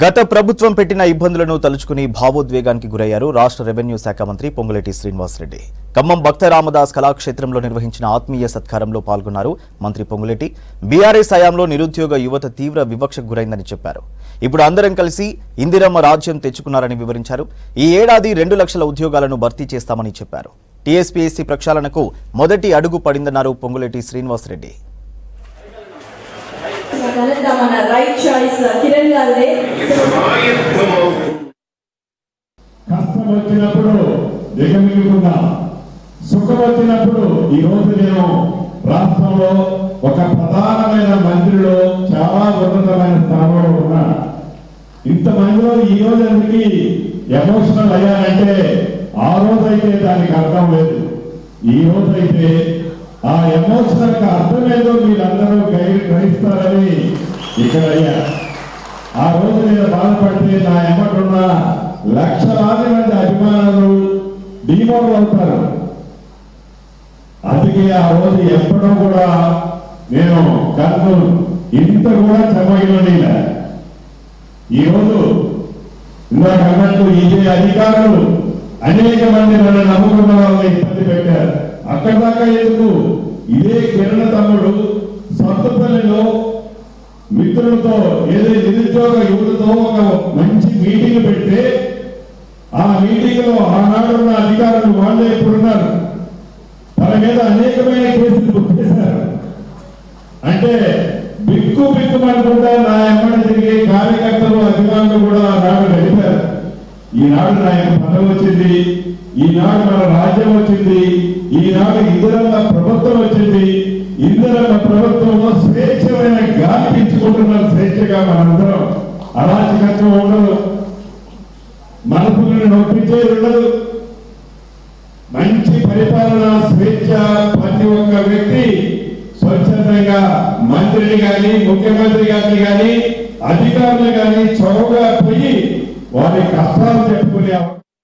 గత ప్రభుత్వం పెట్టిన ఇబ్బందులను తలుచుకుని భావోద్వేగానికి గురయ్యారు రాష్ట్ర రెవెన్యూ శాఖ మంత్రి పొంగులేటి శ్రీనివాసరెడ్డి. ఖమ్మం భక్త రామదాస్ కళాక్షేత్రంలో నిర్వహించిన ఆత్మీయ సత్కారంలో పాల్గొన్నారు మంత్రి పొంగులేటి. బీఆర్ఎస్ హయాంలో నిరుద్యోగ యువత తీవ్ర వివక్షకు గురైందని చెప్పారు. ఇప్పుడు అందరం కలిసి ఇందిరమ్మ రాజ్యం తెచ్చుకున్నారని వివరించారు. ఈ ఏడాది 2 లక్షల ఉద్యోగాలను భర్తీ చేస్తామని చెప్పారు. టీఎస్పీఎస్సీ ప్రక్షాళనకు మొదటి అడుగు పడిందన్నారు పొంగులేటి శ్రీనివాసరెడ్డి. కష్టం వచ్చినప్పుడు దిగమిగుకున్నా, సుఖం వచ్చినప్పుడు ఈ రోజు నేను రాష్ట్రంలో ఒక ప్రధానమైన మంత్రిలో చాలా ఉన్నతమైన స్థానంలో ఉన్నా. ఇంతమందిలో ఈ రోజు ఎందుకు ఎమోషనల్ అయ్యానంటే ఆ రోజైతే దానికి అర్థం లేదు. ఈ రోజైతే ఆ ఎమోషనల్ అర్థం ఏదో మీరందరూ గ్రహిస్తారని ఇక్కడ అయ్యా. ఆ రోజు నేను బాధపడితే నా ఎమ్మటున్న లక్షలాది మంది అభిమానులు డిమోట్ అవుతారు. అందుకే ఆ రోజు ఎప్పుడో కూడా నేను కన్ను ఇంత కూడా చెమ్మగిన ఈరోజు ఇందాక అన్నట్టు ఇదే అధికారులు అనేక మంది నన్ను నమ్ముకున్న వాళ్ళని ఇబ్బంది పెట్టారు. అక్కడ దాకా ఎందుకు, ఇదే కిరణ్ తమ్ముడు సొంతపల్లిలో మిత్రులతో ఏదో నిరుద్యోగ యువతతో ఒక మంచి మీటింగ్ పెడితే ఆ మీటింగ్ లో ఆనాడున్న అధికారులు వాళ్ళే ఇప్పుడున్నారు. తన మీద అనేకమైన కేసులు బుక్ చేశారు. అంటే బిక్కు అనుకుంటా నా ఎమ్మడి తిరిగే కార్యకర్తలు అభిమానులు కూడా ఆనాడు గడిపారు. ఈనాడు నాకు పదవి వచ్చింది, ఈనాడు మన రాజ్యం వచ్చింది, ఈనాడు ఇందిరమ్మ ప్రభుత్వం వచ్చింది. ఇందిరమ్మ ప్రభుత్వంలో స్వేచ్ఛమైన గాలి పీల్చుకుంటున్నారు. స్వేచ్ఛగా మనందరం అరాచకత్వం ఉండదు, మనసులను నొప్పించేది ఉండదు. మంచి పరిపాలన, స్వేచ్ఛ. ప్రతి ఒక్క వ్యక్తి స్వచ్ఛందంగా మంత్రిని కానీ ముఖ్యమంత్రి గారిని కానీ అధికారులు కానీ చొరవగా పోయి వారి కష్టాలు చెప్పుకునే